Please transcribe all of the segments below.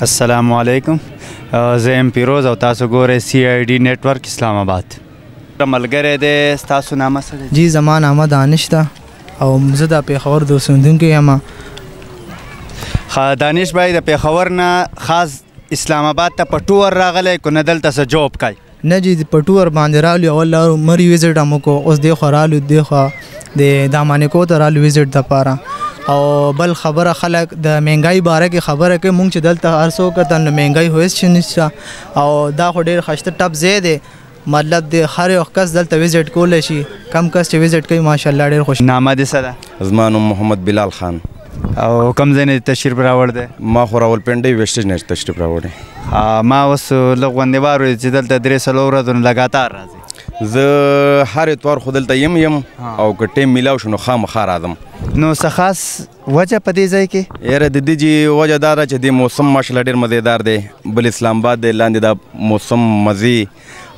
السلام علیکم. زه یم پیروز او تاسو ګورئ CID نیټورک اسلام آباد. ملګری دی ستاسو نامه څه دی؟ جی زما نامه دانش ده او زه د پېښور د اوسېدونکی یم. دانش بھائی د پېښور نه خاص اسلام آباد ته په ټور راغلی که نه دلته څه جوب کوي؟ نه جی په ټور باندې رالو اول لارو مري ویزټ هم وکړو اوس دې خوا رالو دې خوا د دامانیکو ته رالو ویزټ دپاره. او بل خبره خلک د مهنګای باره کې خبره کوي مونږ چې دلته هر څوک کتل نو مهنګای هېڅ شی نشته او دا خو ډېر ښایسته ټپ ځای دی مطلب د هر یو کس دلته ویزټ کولی شي کم کس چې ویزټ کوي ماشاءالله ډېر خوش. نامه دې څه ده؟ زما نوم محمد بلال خان. او کوم ځای نه تشریف راوړ دی؟ ما خو راولپنډۍ ویسټیج نه تشریف راوړی. ما اوس لږ غوندې وار چې دلته 3 ورځو نه لګاتار راځي. زه هر اتوار خو دلته یم او که ټیم میلاو شو نو خامخا راځم. نو څه خاص وجه په دې ځای کې؟ یاره د دې جي وجه دا ده چې د موسم ماشاءالله ډېر مزیدار دی. بل اسلام آباد دی لاندې دا موسم مزې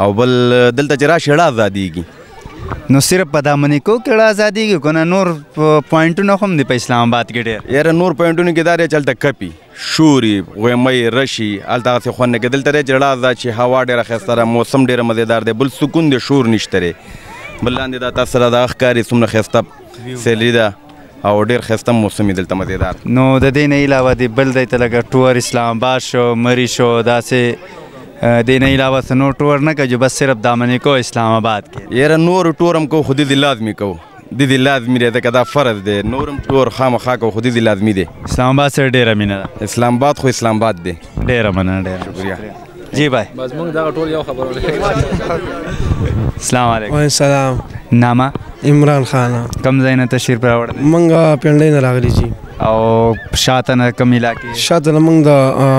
او بل دلته چې راشي ړه ازادېږي. نو صرف په دامنیکو کې ړه ازادېږي که نه نور پوینټونه هم دي په اسلام آباد کې ډېر؟ یاره نور پوینټونو کې دا دی چې هلته کپي شوري غویمۍ رشي هلته هغسې خوند نه کوي. دلته دی چې ړه ازاد شي هوا ډېره ښایسته ده موسم ډېره مزیدار دی بل سکون دی شور نشته دی. بل لاندې دا تاسو سره دغه ښکاري څومره ښایسته سیلري ده او ډېر ښایسته موسم یې دلته مزیدار. نو د دې نه علاوه د بل دی ته لکه ټور اسلام آباد شو مري شو داسې دې نه علاوه څه نور ټور نه کوي بس صرف دامنیکو اسلام آباد کې؟ یاره نور ټور هم کوو خو دې لازمي کوو دې لازمي دی ځکه دا فرض دی. نور هم ټور خامخا کوو خو دې لازمي دی. اسلام آباد سره ډېره مینه ده. اسلام آباد خو اسلام آباد دی. ډېره مننه ډېره شکریه. جی بھائی بس موږ دغه ټول یو خبره. السلام علیکم. وعلیکم السلام. نامه؟ عمران خان. کوم ځای نه تشریف راوړی؟ موږ پنډۍ نه راغلي جي. او شاته نه کوم علاقې؟ شاته نه موږ د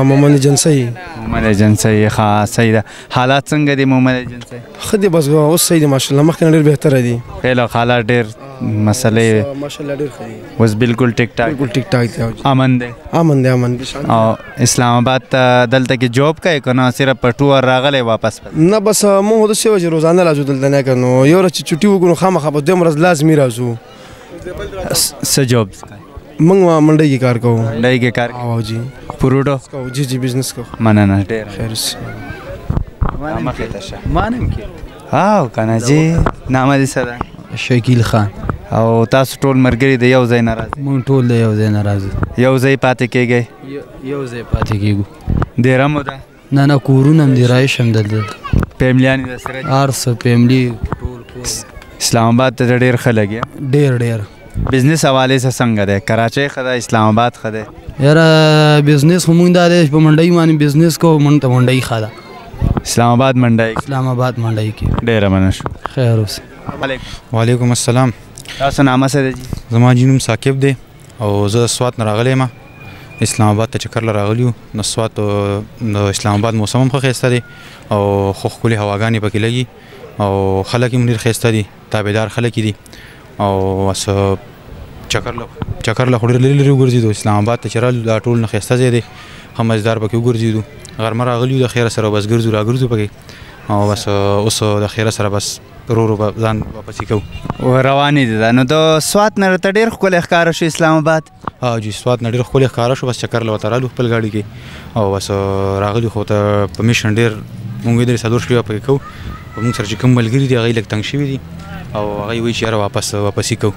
مومند ایجنسۍ. مومند ایجنسۍ ښه صحیح ده. حالات څنګه دي مومند ایجنسۍ؟ ښه دي بس اوس صحیح دي ماشاءالله مخکې نه ډېر بهتره دي. فعلا حالات ډېر مسلې ماشاءالله ډېر ښه دي اوس بالکل ټیک ټاک بالکل ټیک ټاک دي. امن دی؟ امن دی امن دی. او اسلام آباد ته دلته کې جوب کوي که نه صرف په ټور راغلی واپس؟ نه بس موږ داسې وه چې روزانه راځو دلته نه که نو یو ورځ چې چټي وکړو نو خامخا به دویم ورځ لازمي راځو. څه جوب کوي؟ موږ منډۍ کې کار کوو. منډۍ کې کار کوي؟ او جي فروټو کوو. جی جی بزنس کوو. مننه ډېره. خیر اوسې. مخې ته شه. ما نم کې او که نه جي. نامه دې څه ده؟ شکیل خان. او تاسو ټول ملګري د یو ځای نه راځئ؟ مونږ ټول د یو ځای نه راځو. یو ځای پاتې کېږئ؟ یو ځای پاتې کېږو. ډېره موده؟ نه نه کورونه هم دي رایش هم دلته. فیملیانې درسره دي؟ هر څه فیملي ټول کور. اسلام آباد ته ډېر ښه لګي؟ ډېر. بزنس حوالې څه څنګه دی؟ کراچۍ ښه ده اسلام آباد ښه دی؟ یاره بزنس خو مونږ دا دی چې په منډۍ باندې بزنس کوو مونږ ته منډۍ ښه ده. اسلام آباد منډۍ؟ اسلام آباد منډۍ کې. ډېره مننه شو. خیر اوسې. وعلیکم السلام. تاسو نامه څه دی جي؟ زما جي نوم ثاقب دی او زه سوات نه راغلی یم اسلام آباد ته چکر له راغلی یو. نو سوات د اسلام آباد موسم هم ښه ښایسته دی او ښه ښکلې هواګانې پکې لګي او خلک هم ډېر ښایسته دي تابعدار خلک دي او بس چکر له خو ډېر لرې لرې وګرځېدو اسلام آباد ته چې رالو دا ټول نه ښایسته ځای دی ښه مزدار پکې وګرځېدو. غرمه راغلي یو د خیره سره بس ګرځو راګرځو پکې او بس اوس د خیره سره بس ورو به ځان واپسې کوو. روانې دي دا نو د سوات نه راته ډېر ښکلی ښکاره شو اسلام آباد؟ جی سوات نه ډېر ښکلی ښکاره شو بس چکر له ورته رالو خپل ګاډي کې او بس راغلي خو ته په میشن ډېر مونږ یې 3 شپې پکې کوو. مونږ سره چې کوم ملګري دي هغوی لږ تنګ شوي دي او هغوی وایي چې یاره واپسې کوو.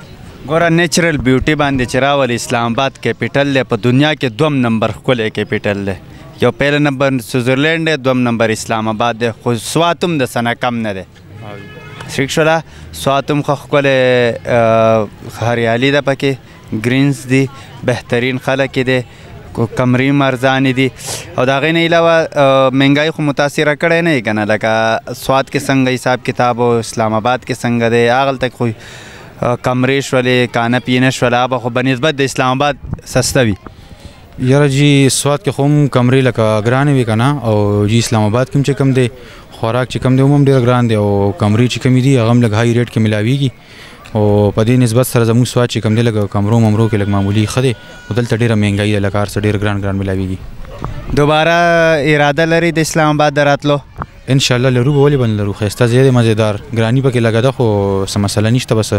ګوره نیچرل بیوټي باندې چې راولي اسلام آباد کیپیټل دی په دنیا کې 2 نمبر ښکلی کیپیټل دی. یو پهله نمبر سویزرلینډ دی 2 نمبر اسلام آباد دی خو سوات هم د سنه کم نه دی. ٹھیک شوله سوات هم ښه ښکلی هریالي ده پکې ګرینز دي بهترین خلک دي کمرې مرزانې دي او د هغې نه علاوه مهنګای خو متاثره کړی نه یې که نه لکه سوات کې څنګه حساب کتاب او اسلام آباد کې څنګه دی هغلته خو کمرې شولې کانپې نه شوله هغه خو بنسبت د اسلام آباد سسته وي. یاره جی سوات کې خو هم کمرې لکه ګرانې وي که نه او جی اسلام آباد کې هم چې کم دی خوراک چې کم دی هم ډېر ګران دی او کمرې چې کمې دي هغه هم لږ های ریټ کې ملاویږي او په دې نسبت سره زموږ سوات چې کم دی لږ کمرو ممرو کې لږ معمولي ښه دی خو دلته ډېره مهنګایي ده لکه هر څه ډېر ګران ملاویږي. دوباره اراده لري د اسلام آباد د راتلو؟ انشاءالله لرو به ولې به نه لرو ښایسته ځای دی مزېدار ګراني پکې لګه ده خو څه مسله نشته بس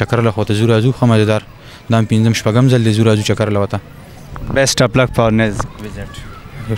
چکر له خو ته ځو راځو ښه مزېدار دا هم 5م 6م ځل دی ځو راځو چکر له ورته. Best of luck for next visit. دی